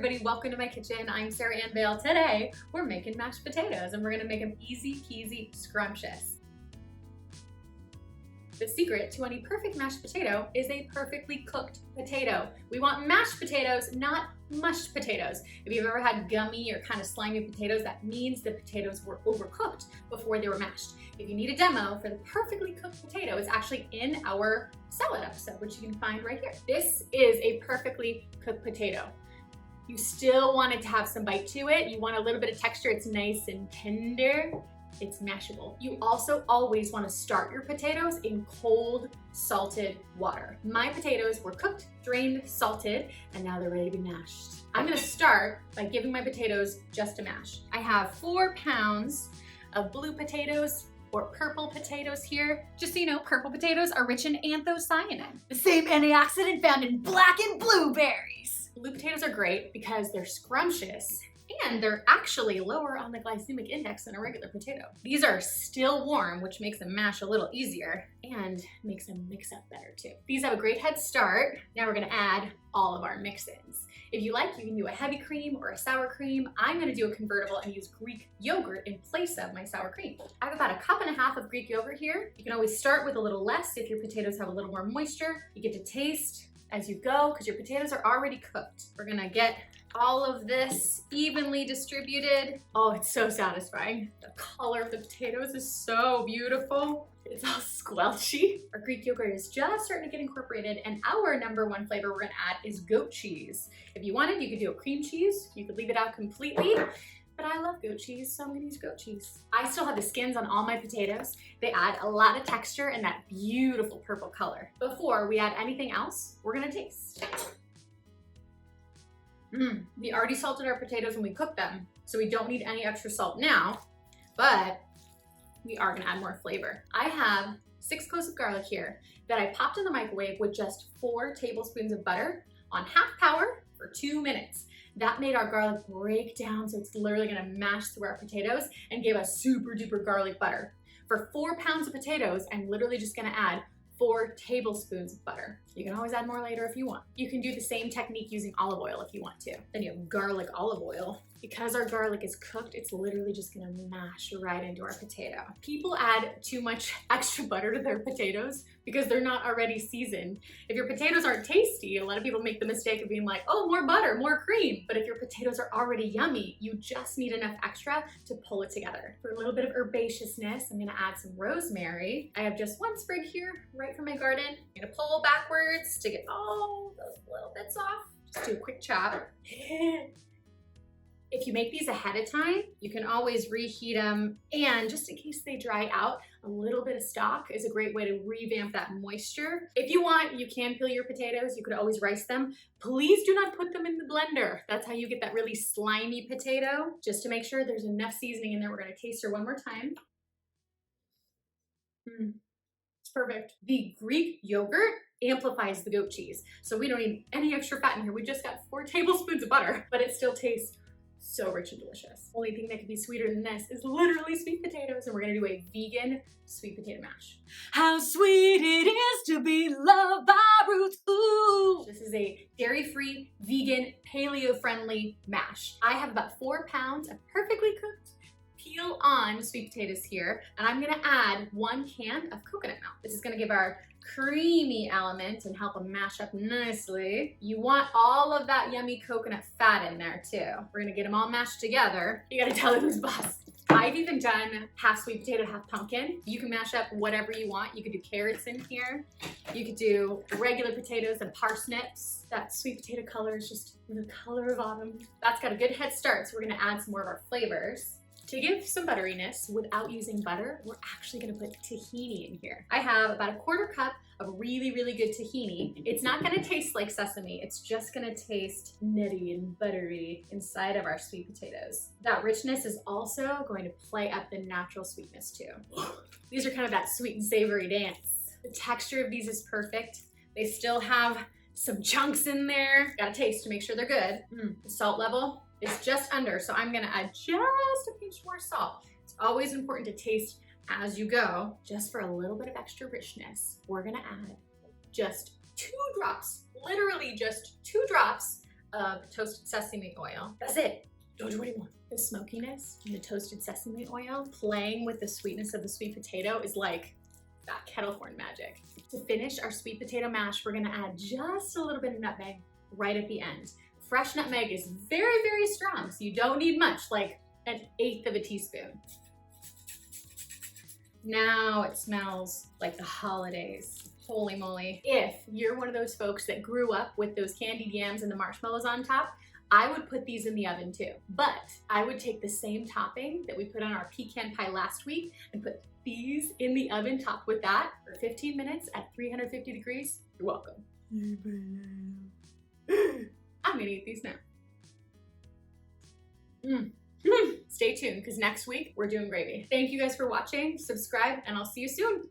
everybody, welcome to my kitchen. I'm Sarah Ann Bale. Today, we're making mashed potatoes and we're gonna make them easy peasy scrumptious. The secret to any perfect mashed potato is a perfectly cooked potato. We want mashed potatoes, not mushed potatoes. If you've ever had gummy or kind of slimy potatoes, that means the potatoes were overcooked before they were mashed. If you need a demo for the perfectly cooked potato, it's actually in our salad episode, which you can find right here. This is a perfectly cooked potato. You still want it to have some bite to it. You want a little bit of texture. It's nice and tender. It's mashable. You also always want to start your potatoes in cold, salted water. My potatoes were cooked, drained, salted, and now they're ready to be mashed. I'm gonna start by giving my potatoes just a mash. I have 4 pounds of blue potatoes or purple potatoes here. Just so you know, purple potatoes are rich in anthocyanin, the same antioxidant found in black and blueberries. Blue potatoes are great because they're scrumptious and they're actually lower on the glycemic index than a regular potato. These are still warm, which makes them mash a little easier and makes them mix up better too. These have a great head start. Now we're gonna add all of our mix-ins. If you like, you can do a heavy cream or a sour cream. I'm gonna do a convertible and use Greek yogurt in place of my sour cream. I have about 1.5 cups of Greek yogurt here. You can always start with a little less if your potatoes have a little more moisture. You get to taste as you go because your potatoes are already cooked. We're gonna get all of this evenly distributed. Oh, it's so satisfying. The color of the potatoes is so beautiful. It's all squelchy. Our Greek yogurt is just starting to get incorporated, and our #1 flavor we're gonna add is goat cheese. If you wanted, you could do a cream cheese. You could leave it out completely, but I love goat cheese, so I'm gonna use goat cheese. I still have the skins on all my potatoes. They add a lot of texture and that beautiful purple color. Before we add anything else, we're gonna taste. We already salted our potatoes when we cooked them, so we don't need any extra salt now, but we are gonna add more flavor. I have 6 cloves of garlic here that I popped in the microwave with just 4 tablespoons of butter on half power for 2 minutes. That made our garlic break down, so it's literally gonna mash through our potatoes and give us super duper garlic butter. For 4 pounds of potatoes, I'm literally just gonna add 4 tablespoons of butter. You can always add more later if you want. You can do the same technique using olive oil if you want to. Then you have garlic olive oil. Because our garlic is cooked, it's literally just gonna mash right into our potato. People add too much extra butter to their potatoes because they're not already seasoned. If your potatoes aren't tasty, a lot of people make the mistake of being like, oh, more butter, more cream. But if your potatoes are already yummy, you just need enough extra to pull it together. For a little bit of herbaceousness, I'm gonna add some rosemary. I have just 1 sprig here, right from my garden. I'm gonna pull backwards to get all those little bits off. Just do a quick chop. If you make these ahead of time, you can always reheat them, and just in case they dry out, a little bit of stock is a great way to revamp that moisture. If you want, you can peel your potatoes. You could always rice them. Please do not put them in the blender. That's how you get that really slimy potato. Just to make sure there's enough seasoning in there, we're gonna taste her one more time. It's perfect. The Greek yogurt amplifies the goat cheese, so we don't need any extra fat in here. We just got 4 tablespoons of butter, but it still tastes so rich and delicious. Only thing that could be sweeter than this is literally sweet potatoes, and we're gonna do a vegan sweet potato mash. How sweet it is to be loved by Ruth. Ooh. This is a dairy-free, vegan, paleo-friendly mash. I have about 4 pounds of perfectly cooked peel on sweet potatoes here, and I'm gonna add 1 can of coconut milk. This is gonna give our creamy element and help them mash up nicely. You want all of that yummy coconut fat in there too. We're gonna get them all mashed together. You gotta tell them who's boss. I've even done half sweet potato, half pumpkin. You can mash up whatever you want. You could do carrots in here. You could do regular potatoes and parsnips. That sweet potato color is just the color of autumn. That's got a good head start, so we're gonna add some more of our flavors. To give some butteriness without using butter, we're actually gonna put tahini in here. I have about 1/4 cup of really, really good tahini. It's not gonna taste like sesame. It's just gonna taste nutty and buttery inside of our sweet potatoes. That richness is also going to play up the natural sweetness too. These are kind of that sweet and savory dance. The texture of these is perfect. They still have some chunks in there. Gotta taste to make sure they're good. The salt level is just under, so I'm gonna add just a pinch more salt. It's always important to taste as you go. Just for a little bit of extra richness, we're gonna add just 2 drops, literally just 2 drops of toasted sesame oil. That's it. Don't do any more. The smokiness and the toasted sesame oil playing with the sweetness of the sweet potato is like that kettle corn magic. To finish our sweet potato mash, we're gonna add just a little bit of nutmeg right at the end. Fresh nutmeg is very, very strong, so you don't need much, like 1/8 of a teaspoon. Now it smells like the holidays. Holy moly. If you're one of those folks that grew up with those candied yams and the marshmallows on top, I would put these in the oven too. But I would take the same topping that we put on our pecan pie last week and put these in the oven topped with that for 15 minutes at 350 degrees. You're welcome. I'm gonna eat these now. Stay tuned, because next week we're doing gravy. Thank you guys for watching. Subscribe, and I'll see you soon.